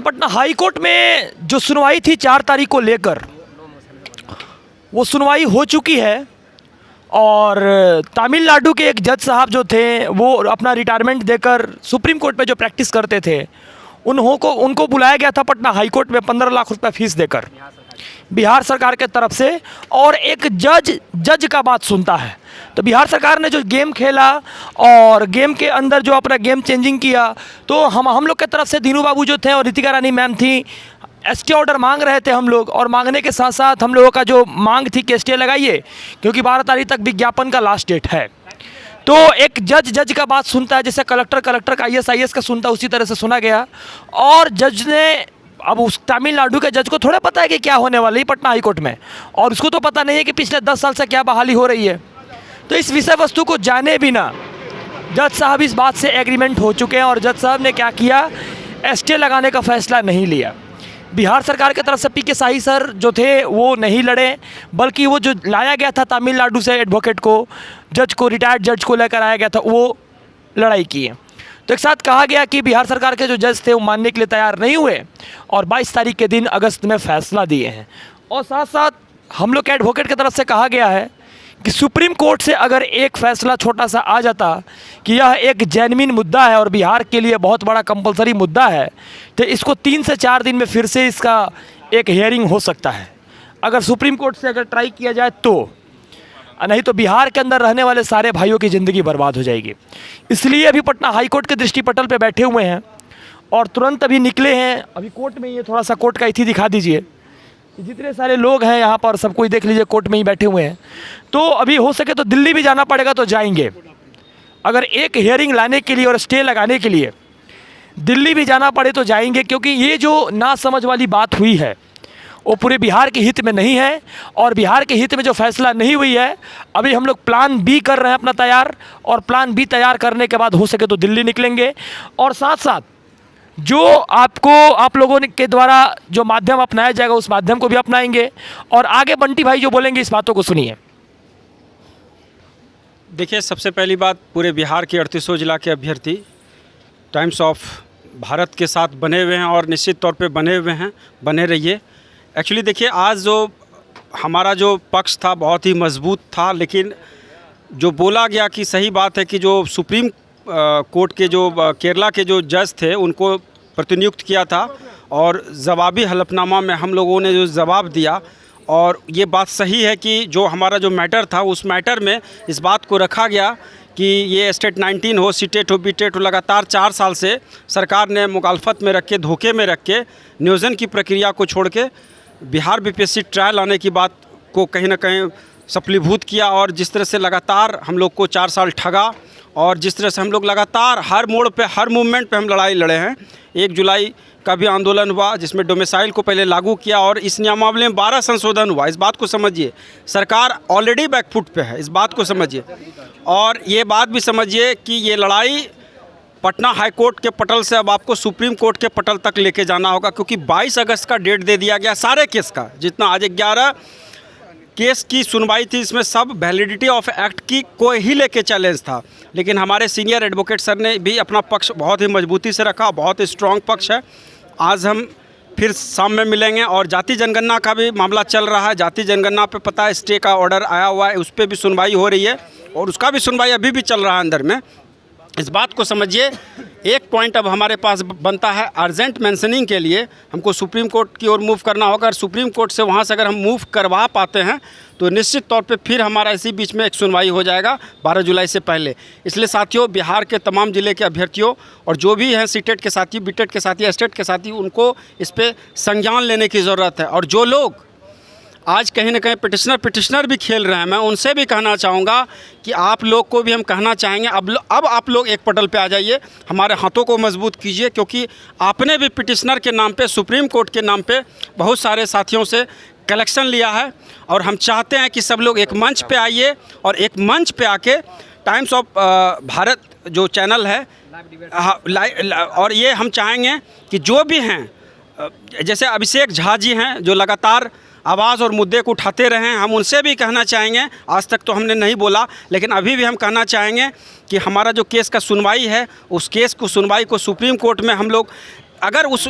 Patna high court में जो सुनवाई थी 4 तारीख को लेकर, वो सुनवाई हो चुकी है और तमिलनाडु के एक जज साहब जो थे वो अपना रिटायरमेंट देकर सुप्रीम कोर्ट में जो प्रैक्टिस करते थे उनको बुलाया गया था पटना हाई कोर्ट में 15 लाख रुपए फीस देकर बिहार सरकार के तरफ से। और एक जज का बात सुनता है। तो बिहार सरकार ने जो गेम खेला और गेम के अंदर जो अपना गेम चेंजिंग किया, तो हम लोग के तरफ से दीनू बाबू जो थे और रितिका रानी मैम थी, एसटे ऑर्डर मांग रहे थे हम लोग। और मांगने के साथ साथ हम लोगों का जो मांग थी कि एसटे लगाइए, क्योंकि 12 तारीख तक विज्ञापन का लास्ट डेट है। तो एक जज का बात सुनता है, जैसे कलेक्टर का IAS का सुनता है, उसी तरह से सुना गया। और जज ने, अब उस तमिलनाडु के जज को थोड़ा पता है कि क्या होने वाला है पटना हाई कोर्ट में, और उसको तो पता नहीं है कि पिछले 10 साल से क्या बहाली हो रही है। तो इस विषय वस्तु को जाने बिना जज साहब इस बात से एग्रीमेंट हो चुके हैं और जज साहब ने क्या किया, एसटे लगाने का फैसला नहीं लिया। बिहार सरकार की तरफ से PK शाही सर जो थे वो नहीं लड़े, बल्कि वो जो लाया गया था तमिलनाडु से एडवोकेट को, जज को, रिटायर्ड जज को लेकर आया गया था, वो लड़ाई की है। तो एक साथ कहा गया कि बिहार सरकार के जो जज थे वो मानने के लिए तैयार नहीं हुए और 22 तारीख के दिन अगस्त में फैसला दिए हैं। और साथ साथ हम लोग के एडवोकेट की तरफ से कहा गया है कि सुप्रीम कोर्ट से अगर एक फैसला छोटा सा आ जाता कि यह एक जेन्युइन मुद्दा है और बिहार के लिए बहुत बड़ा कंपलसरी मुद्दा है, तो इसको 3 से 4 दिन में फिर से इसका एक हियरिंग हो सकता है, अगर सुप्रीम कोर्ट से अगर ट्राई किया जाए तो। नहीं तो बिहार के अंदर रहने वाले सारे भाइयों की ज़िंदगी बर्बाद हो जाएगी। इसलिए अभी पटना हाई कोर्ट के दृष्टिपटल पे बैठे हुए हैं और तुरंत अभी निकले हैं। अभी कोर्ट में ही, थोड़ा सा कोर्ट का इति दिखा दीजिए, जितने सारे लोग हैं यहाँ पर सब कोई देख लीजिए, कोर्ट में ही बैठे हुए हैं। तो अभी हो सके तो दिल्ली भी जाना पड़ेगा तो जाएंगे, अगर एक हियरिंग लाने के लिए और स्टे लगाने के लिए दिल्ली भी जाना पड़े तो जाएंगे, क्योंकि ये जो नासमझ वाली बात हुई है वो पूरे बिहार के हित में नहीं है। और बिहार के हित में जो फैसला नहीं हुई है, अभी हम लोग प्लान B कर रहे हैं अपना तैयार, और प्लान B तैयार करने के बाद हो सके तो दिल्ली निकलेंगे। और साथ साथ जो आप लोगों के द्वारा जो माध्यम अपनाया जाएगा उस माध्यम को भी अपनाएंगे। और आगे बंटी भाई जो बोलेंगे इस बातों को सुनिए। देखिए, सबसे पहली बात, पूरे बिहार के 38 जिला के अभ्यर्थी टाइम्स ऑफ भारत के साथ बने हुए हैं और निश्चित तौर पे बने हुए हैं, बने रहिए। एक्चुअली देखिए, आज जो हमारा जो पक्ष था बहुत ही मजबूत था, लेकिन जो बोला गया कि सही बात है कि जो सुप्रीम कोर्ट के जो केरला के जो जज थे उनको प्रतिनियुक्त किया था और जवाबी हलफनामा में हम लोगों ने जो जवाब दिया, और ये बात सही है कि जो हमारा जो मैटर था उस मैटर में इस बात को रखा गया कि ये स्टेट 19 हो, सीटेट हो, बीटेट हो, लगातार 4 साल से सरकार ने मुखालफत में रख के, धोखे में रख के, नियोजन की प्रक्रिया को छोड़ के बिहार BPSC ट्रायल आने की बात को कहीं ना कहीं सफलीभूत किया। और जिस तरह से लगातार हम लोग को 4 साल ठगा, और जिस तरह से हम लोग लगातार हर मोड़ पे, हर मूवमेंट पे हम लड़ाई लड़े हैं। 1 जुलाई का भी आंदोलन हुआ जिसमें डोमिसाइल को पहले लागू किया, और इस नियमावली में 12 संशोधन हुआ। इस बात को समझिए, सरकार ऑलरेडी बैकफुट पे है, इस बात को समझिए। और ये बात भी समझिए कि ये लड़ाई पटना हाई कोर्ट के पटल से अब आपको सुप्रीम कोर्ट के पटल तक लेके जाना होगा, क्योंकि 22 अगस्त का डेट दे दिया गया सारे केस का। जितना आज 11 केस की सुनवाई थी, इसमें सब वैलिडिटी ऑफ एक्ट की को ही लेके चैलेंज था, लेकिन हमारे सीनियर एडवोकेट सर ने भी अपना पक्ष बहुत ही मजबूती से रखा, बहुत ही स्ट्रॉन्ग पक्ष है। आज हम फिर शाम में मिलेंगे और जाति जनगणना का भी मामला चल रहा है। जाति जनगणना पे पता है स्टे का ऑर्डर आया हुआ है, उस पर भी सुनवाई हो रही है और उसका भी सुनवाई अभी भी चल रहा है अंदर में। इस बात को समझिए। एक पॉइंट अब हमारे पास बनता है, अर्जेंट मेंशनिंग के लिए हमको सुप्रीम कोर्ट की ओर मूव करना होगा। और सुप्रीम कोर्ट से वहाँ से अगर हम मूव करवा पाते हैं तो निश्चित तौर पे फिर हमारा इसी बीच में एक सुनवाई हो जाएगा 12 जुलाई से पहले। इसलिए साथियों, बिहार के तमाम ज़िले के अभ्यर्थियों और जो भी हैं सीटेट के साथी, बीटेट के साथी, एस्टेट के साथी, उनको इस पर संज्ञान लेने की ज़रूरत है। और जो लोग आज कहीं ना कहीं पिटिशनर भी खेल रहे हैं, मैं उनसे भी कहना चाहूँगा कि आप लोग को भी हम कहना चाहेंगे, अब आप लोग एक पटल पे आ जाइए, हमारे हाथों को मजबूत कीजिए, क्योंकि आपने भी पिटिशनर के नाम पे, सुप्रीम कोर्ट के नाम पे बहुत सारे साथियों से कलेक्शन लिया है। और हम चाहते हैं कि सब लोग एक मंच पे आइए और एक मंच पे आके टाइम्स ऑफ भारत जो चैनल है, और ये हम चाहेंगे कि जो भी हैं, जैसे अभिषेक झा जी हैं जो लगातार आवाज़ और मुद्दे को उठाते रहे हैं, हम उनसे भी कहना चाहेंगे, आज तक तो हमने नहीं बोला लेकिन अभी भी हम कहना चाहेंगे कि हमारा जो केस का सुनवाई है, उस केस को सुनवाई को सुप्रीम कोर्ट में हम लोग अगर उस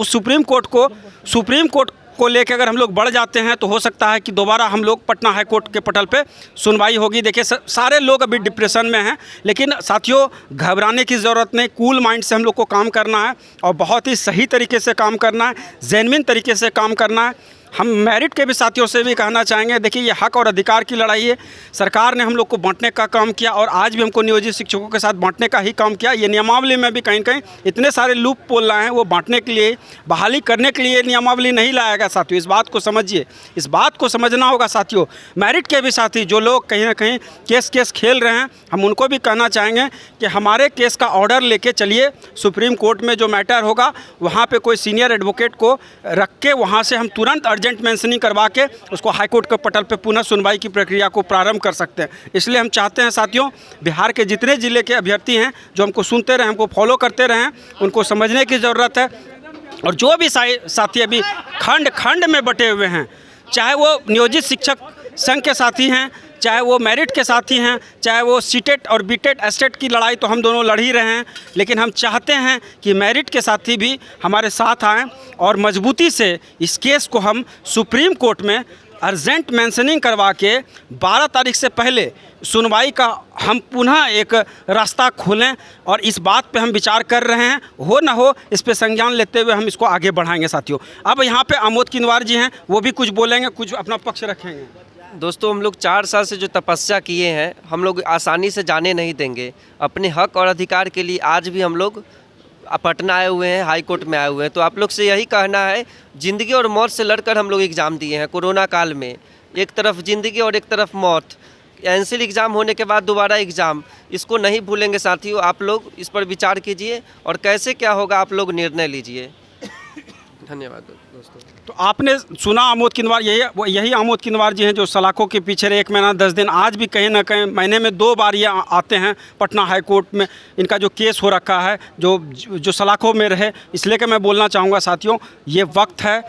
सुप्रीम कोर्ट को लेकर अगर हम लोग बढ़ जाते हैं तो हो सकता है कि दोबारा हम लोग पटना हाई कोर्ट के पटल पे सुनवाई होगी। देखिए सारे लोग अभी डिप्रेशन में हैं, लेकिन साथियों घबराने की ज़रूरत नहीं, कूल माइंड से हम लोग को काम करना है और बहुत ही सही तरीके से काम करना है, जेन्युइन तरीके से काम करना है। हम मेरिट के भी साथियों से भी कहना चाहेंगे, देखिए ये हक और अधिकार की लड़ाई है। सरकार ने हम लोग को बांटने का काम किया और आज भी हमको नियोजित शिक्षकों के साथ बांटने का ही काम किया। ये नियमावली में भी कहीं कहीं इतने सारे लूप पोल लाए हैं, वो बांटने के लिए, बहाली करने के लिए नियमावली नहीं लाया गया साथियों। इस बात को समझिए, इस बात को समझना होगा साथियों। मेरिट के भी साथी जो लोग कहीं ना कहीं केस खेल रहे हैं, हम उनको भी कहना चाहेंगे कि हमारे केस का ऑर्डर लेके चलिए। सुप्रीम कोर्ट में जो मैटर होगा वहाँ पे कोई सीनियर एडवोकेट को रख के वहाँ से हम तुरंत अर्जेंट मेंशनिंग करवा के उसको हाईकोर्ट के पटल पे पुनः सुनवाई की प्रक्रिया को प्रारंभ कर सकते हैं। इसलिए हम चाहते हैं साथियों, बिहार के जितने ज़िले के अभ्यर्थी हैं जो हमको सुनते रहे, हमको फॉलो करते रहें, उनको समझने की ज़रूरत है। और जो भी साथी अभी खंड खंड में बटे हुए हैं, चाहे वो नियोजित शिक्षक संघ के साथी हैं, चाहे वो मेरिट के साथी हैं, चाहे वो सीटेट और बीटेट एस्टेट की लड़ाई तो हम दोनों लड़ ही रहे हैं, लेकिन हम चाहते हैं कि मेरिट के साथी भी हमारे साथ आएँ और मजबूती से इस केस को हम सुप्रीम कोर्ट में अर्जेंट मेंशनिंग करवा के 12 तारीख से पहले सुनवाई का हम पुनः एक रास्ता खोलें। और इस बात पे हम विचार कर रहे हैं, हो ना हो इस पे संज्ञान लेते हुए हम इसको आगे बढ़ाएंगे साथियों। अब यहाँ पे आमोद किनवार जी हैं, वो भी कुछ बोलेंगे, कुछ अपना पक्ष रखेंगे। दोस्तों, हम लोग 4 साल से जो तपस्या किए हैं, हम लोग आसानी से जाने नहीं देंगे। अपने हक और अधिकार के लिए आज भी हम लोग पटना आए हुए हैं, हाई कोर्ट में आए हुए हैं। तो आप लोग से यही कहना है, ज़िंदगी और मौत से लड़कर हम लोग एग्ज़ाम दिए हैं कोरोना काल में। एक तरफ ज़िंदगी और एक तरफ मौत, एनसील एग्ज़ाम होने के बाद दोबारा एग्ज़ाम, इसको नहीं भूलेंगे साथियों। आप लोग इस पर विचार कीजिए और कैसे क्या होगा आप लोग निर्णय लीजिए। धन्यवाद दोस्तों। तो आपने सुना आमोद किनवार, यही आमोद किनवार जी हैं जो सलाखों के पीछे रहे 1 महीना 10 दिन। आज भी कहीं ना कहीं महीने में 2 बार ये आते हैं पटना हाई कोर्ट में। इनका जो केस हो रखा है, जो सलाखों में रहे, इसलिए कि मैं बोलना चाहूँगा साथियों, ये वक्त है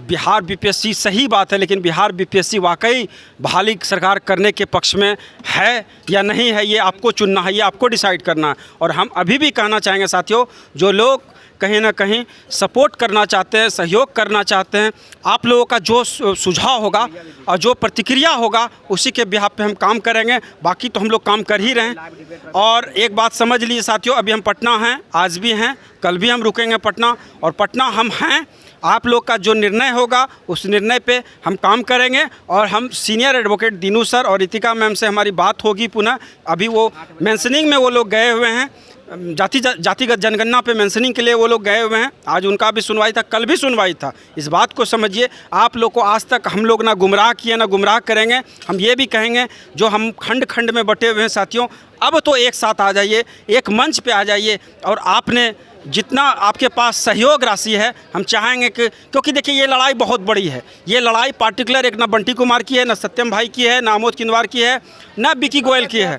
बिहार बीपीएससी, सही बात है, लेकिन बिहार बीपीएससी वाकई बहाली सरकार करने के पक्ष में है या नहीं है, ये आपको चुनना है, ये आपको डिसाइड करना है। और हम अभी भी कहना चाहेंगे साथियों, जो लोग कहीं ना कहीं सपोर्ट करना चाहते हैं, सहयोग करना चाहते हैं, आप लोगों का जो सुझाव होगा और जो प्रतिक्रिया होगा उसी के बिहाफ पे हम काम करेंगे। बाकी तो हम लोग काम कर ही रहे हैं। और एक बात समझ लीजिए साथियों, अभी हम पटना हैं, आज भी हैं, कल भी हम रुकेंगे पटना, और पटना हम हैं। आप लोग का जो निर्णय होगा उस निर्णय पे हम काम करेंगे। और हम सीनियर एडवोकेट दीनू सर और रितिका मैम से हमारी बात होगी पुनः। अभी वो मेंशनिंग में वो लोग गए हुए हैं, जातिगत जनगणना पे मेंशनिंग के लिए वो लोग गए हुए हैं। आज उनका भी सुनवाई था, कल भी सुनवाई था। इस बात को समझिए। आप लोग को आज तक हम लोग ना गुमराह किए ना गुमराह करेंगे। हम ये भी कहेंगे, जो हम खंड खंड में बटे हुए हैं साथियों, अब तो एक साथ आ जाइए, एक मंच पे आ जाइए। और आपने जितना आपके पास सहयोग राशि है, हम चाहेंगे कि, क्योंकि देखिए ये लड़ाई बहुत बड़ी है। ये लड़ाई पार्टिकुलर एक ना बंटी कुमार की है, ना सत्यम भाई की है, ना आमोद किनवार की है, ना विकी गोयल की है।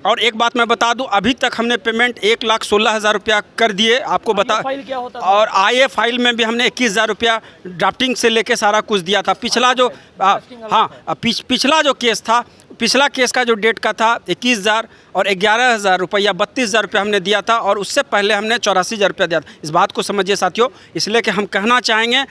और एक बात मैं बता दूं, अभी तक हमने पेमेंट 1,16,000 रुपया कर दिए, आपको बता। और आईए फाइल में भी हमने 21,000 रुपया ड्राफ्टिंग से लेके सारा कुछ दिया था। पिछला जो पिछला जो केस था, पिछला केस का जो डेट का था 21,000 और 11,000 रुपया, 32,000 रुपया हमने दिया था। और उससे पहले हमने 84,000 रुपया दिया था। इस बात को समझिए साथियों। इसलिए कि हम कहना चाहेंगे,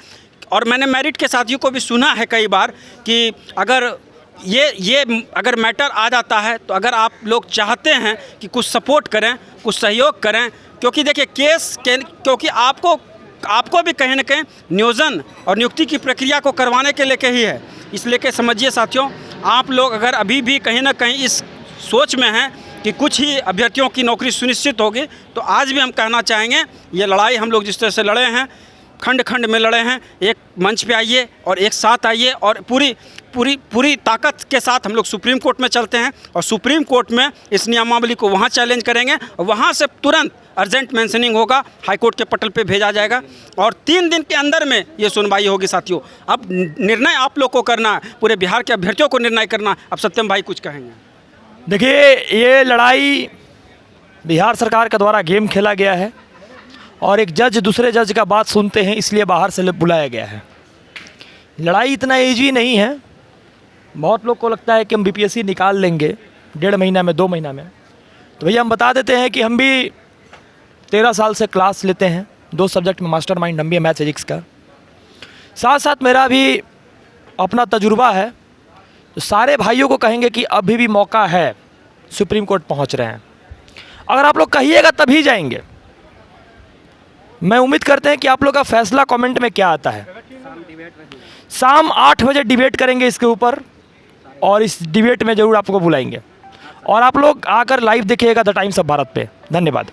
और मैंने मेरिट के साथियों को भी सुना है कई बार, कि अगर ये अगर मैटर आ जाता है, तो अगर आप लोग चाहते हैं कि कुछ सपोर्ट करें, कुछ सहयोग करें, क्योंकि देखिए क्योंकि आपको भी कहीं ना कहीं नियोजन और नियुक्ति की प्रक्रिया को करवाने के लिए ही है। इसलिए कि समझिए साथियों, आप लोग अगर अभी भी कहीं ना कहीं इस सोच में हैं कि कुछ ही अभ्यर्थियों की नौकरी सुनिश्चित होगी, तो आज भी हम कहना चाहेंगे, ये लड़ाई हम लोग जिस तरह से लड़े हैं, खंड खंड में लड़े हैं, एक मंच पे आइए और एक साथ आइए। और पूरी ताकत के साथ हम लोग सुप्रीम कोर्ट में चलते हैं, और सुप्रीम कोर्ट में इस नियमावली को वहाँ चैलेंज करेंगे, और वहाँ से तुरंत अर्जेंट मेंशनिंग होगा, हाई कोर्ट के पटल पे भेजा जाएगा, और 3 दिन के अंदर में ये सुनवाई होगी साथियों। अब निर्णय आप लोग को करना है, पूरे बिहार के अभ्यर्थियों को निर्णय करना है। अब सत्यम भाई कुछ कहेंगे। देखिए, ये लड़ाई बिहार सरकार के द्वारा गेम खेला गया है, और एक जज दूसरे जज का बात सुनते हैं, इसलिए बाहर से बुलाया गया है। लड़ाई इतना ईजी नहीं है। बहुत लोग को लगता है कि हम बीपीएससी निकाल लेंगे 1.5 महीना में, 2 महीना में। तो भैया हम बता देते हैं कि हम भी 13 साल से क्लास लेते हैं, दो सब्जेक्ट में मास्टरमाइंड, हम भी मैथ फिजिक्स का। साथ साथ मेरा भी अपना तजुर्बा है, तो सारे भाइयों को कहेंगे कि अभी भी मौका है, सुप्रीम कोर्ट पहुंच रहे हैं। अगर आप लोग कहिएगा तभी जाएंगे। मैं उम्मीद करते हैं कि आप लोग का फैसला कमेंट में क्या आता है। शाम 8 बजे डिबेट करेंगे इसके ऊपर, और इस डिबेट में ज़रूर आपको बुलाएंगे, और आप लोग आकर लाइव देखिएगा द टाइम्स ऑफ भारत पे। धन्यवाद।